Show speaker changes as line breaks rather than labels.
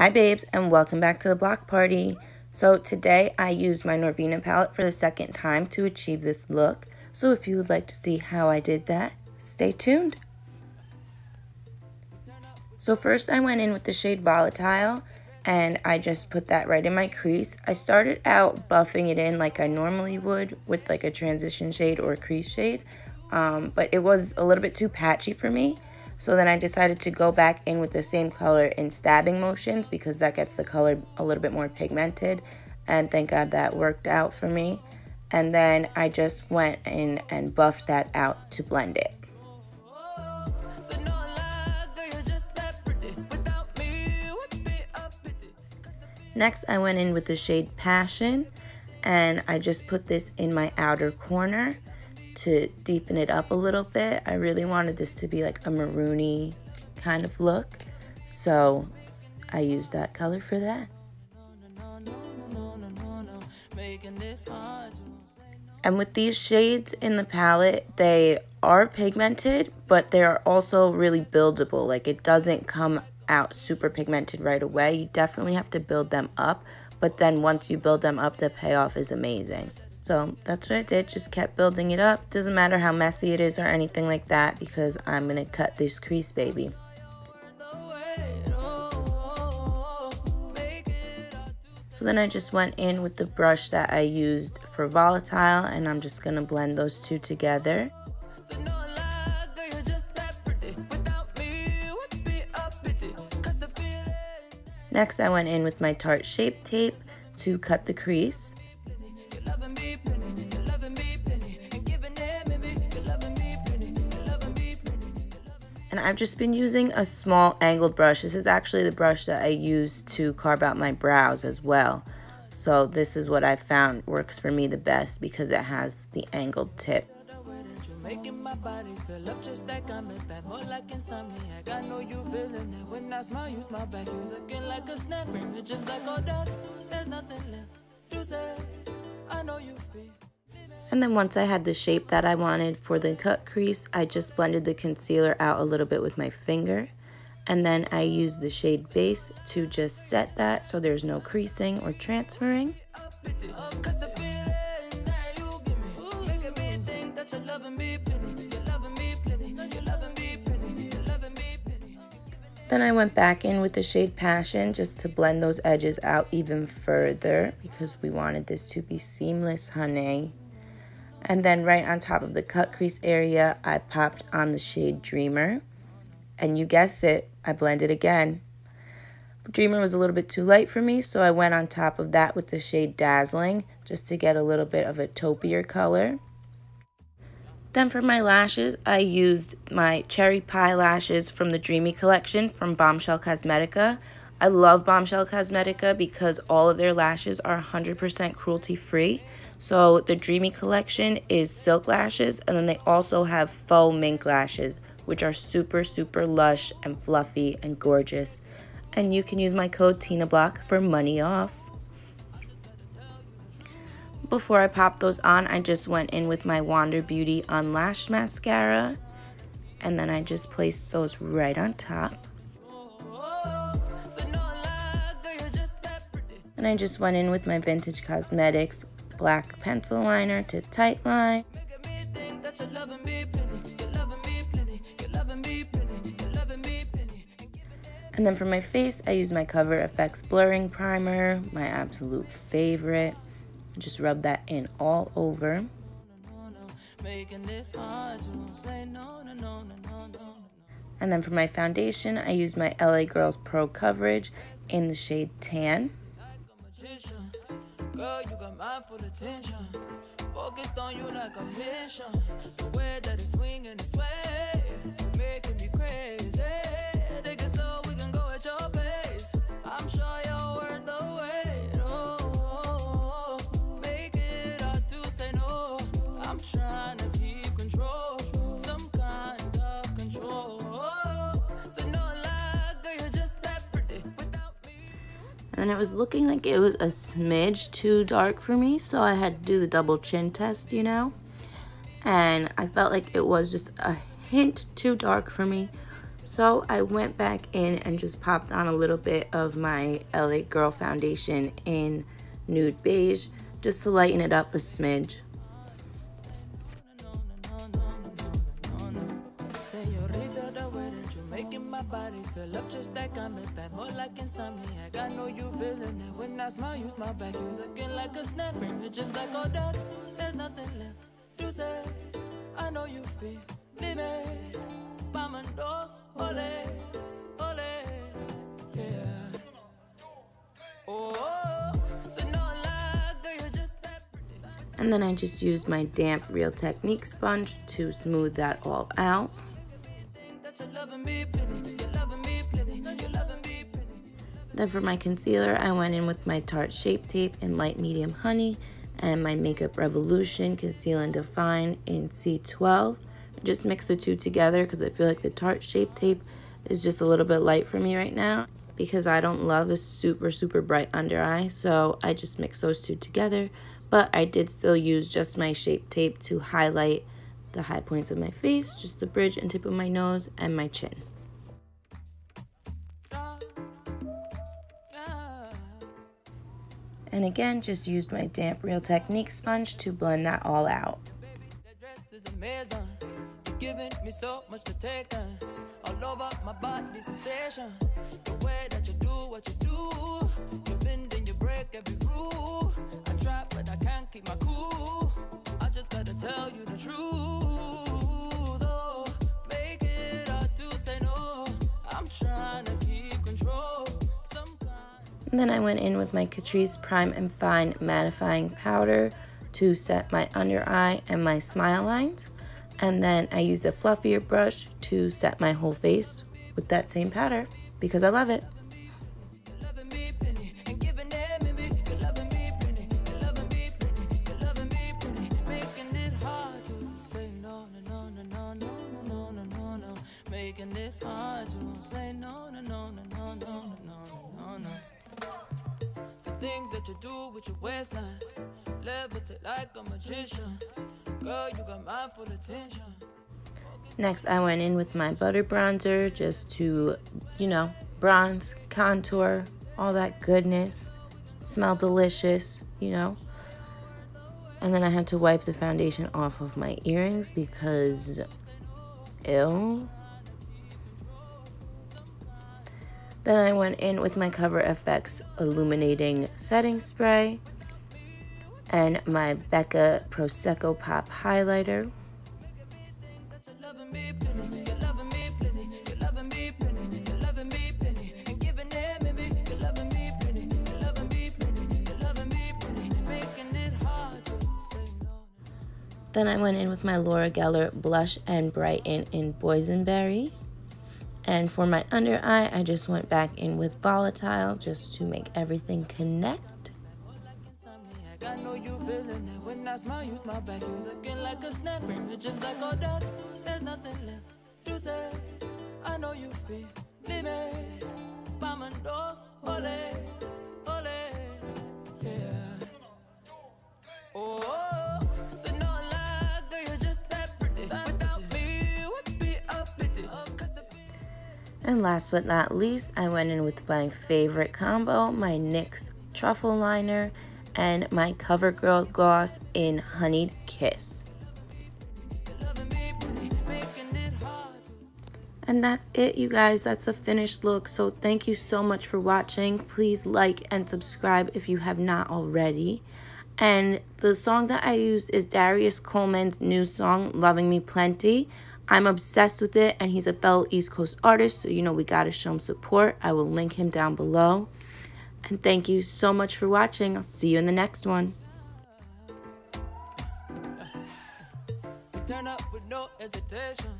Hi babes, and welcome back to the block party. So today I used my Norvina palette for the second time to achieve this look. So if you would like to see how I did that, stay tuned. So first I went in with the shade Volatile and I just put that right in my crease. I started out buffing it in like I normally would with like a transition shade or a crease shade, but it was a little bit too patchy for me. So then I decided to go back in with the same color in stabbing motions because that gets the color a little bit more pigmented, and thank God that worked out for me. And then I just went in and buffed that out to blend it. Next I went in with the shade Passion and I just put this in my outer corner to deepen it up a little bit. I really wanted this to be like a maroony kind of look, so I used that color for that. And with these shades in the palette, they are pigmented, but they are also really buildable. Like, it doesn't come out super pigmented right away. You definitely have to build them up, but then once you build them up, the payoff is amazing. So that's what I did, just kept building it up. Doesn't matter how messy it is or anything like that because I'm gonna cut this crease baby. So then I just went in with the brush that I used for Volatile and I'm just gonna blend those two together. Next I went in with my Tarte Shape Tape to cut the crease. And I've just been using a small angled brush. This is actually the brush that I use to carve out my brows as well. So this is what I found works for me the best because it has the angled tip. And then once I had the shape that I wanted for the cut crease, I just blended the concealer out a little bit with my finger. And then I used the shade Base to just set that so there's no creasing or transferring. Then I went back in with the shade Passion just to blend those edges out even further because we wanted this to be seamless, honey. And then right on top of the cut crease area, I popped on the shade Dreamer. And you guessed it, I blended again. Dreamer was a little bit too light for me, so I went on top of that with the shade Dazzling just to get a little bit of a taupier color. Then for my lashes, I used my Cherry Pie lashes from the Dreamy collection from Bombshell Cosmetica. I love Bombshell Cosmetica because all of their lashes are 100% cruelty-free. So the Dreamy collection is silk lashes, and then they also have faux mink lashes, which are super, super lush and fluffy and gorgeous. And you can use my code TinaBlock for money off. Before I pop those on, I just went in with my Wander Beauty Unlashed Mascara, and then I just placed those right on top. And I just went in with my Vintage Cosmetics black pencil liner to tightline. And then for my face, I used my Cover FX Blurring Primer, my absolute favorite. Just rub that in all over. And then for my foundation, I used my LA Girls Pro Coverage in the shade Tan. Girl, you got my full attention. Focused on you like a mission. The way that it's swinging this way, making me crazy. Take it slow, we can go at your pace. I'm sure you're worth the wait. Oh, make it hard to say no. I'm trying to keep control, some kind of control. So no lie, girl, you're just that pretty without me. And it was looking like it was a smidge too dark for me, so I had to do the double chin test, you know. And I felt like it was just a hint too dark for me. So I went back in and just popped on a little bit of my LA Girl foundation in nude beige just to lighten it up a smidge.
My body fill up just like I'm in bed, more like insomniac. I know you feeling it when I smile, you smile back. You looking like a snack, bring it just like all that. There's nothing left to say. I know you feel me. Vamonos, ole, ole, yeah. Oh, so no lie, girl, you're just that pretty.
And then I just used my damp Real Technique sponge to smooth that all out. Then for my concealer, I went in with my Tarte Shape Tape in Light Medium Honey and my Makeup Revolution Conceal and Define in C12. Just mix the two together because I feel like the Tarte Shape Tape is just a little bit light for me right now because I don't love a super bright under eye. So I just mix those two together. But I did still use just my Shape Tape to highlight the high points of my face, just the bridge and tip of my nose and my chin. And again, just used my damp Real Technique sponge to blend that all out.
Giving me so much to take on. All over my body sensation. The way that you do what you do. You bend and you break every rule. I try but I can't keep my cool. I just gotta tell you the truth. Oh, make it hard to say no. I'm trying to keep control.
And then I went in with my Catrice Prime and Fine mattifying powder to set my under eye and my smile lines. And then I used a fluffier brush to set my whole face with that same powder because I love it.
Things that you do with your waistline, levitate like a magician. Girl, you got my full attention.
Next, I went in with my butter bronzer just to, bronze, contour, all that goodness, smell delicious, And then I had to wipe the foundation off of my earrings because, ew. Then I went in with my Cover FX Illuminating Setting Spray and my Becca Prosecco Pop Highlighter. Then I went in with my Laura Geller Blush and Brighten in Boysenberry. And for my under eye, I just went back in with Volatile just to make everything connect.
I know you feeling it when I smile, you smile back. You looking like a snack, bring it just like all that. There's nothing left to say. I know you feel me. Vamonos, ole, ole, yeah. Oh, so no lie, girl, you're just that pretty. Without me, would be a pity.
And last but not least, I went in with my favorite combo, my NYX Truffle Liner and my CoverGirl Gloss in Honeyed Kiss. And that's it, you guys. That's a finished look. So thank you so much for watching. Please like and subscribe if you have not already. And the song that I used is Darius Coleman's new song, Loving Me Plenty. I'm obsessed with it, and he's a fellow East Coast artist, so we gotta show him support. I will link him down below. And thank you so much for watching. I'll see you in the next one.
Turn up with no hesitation.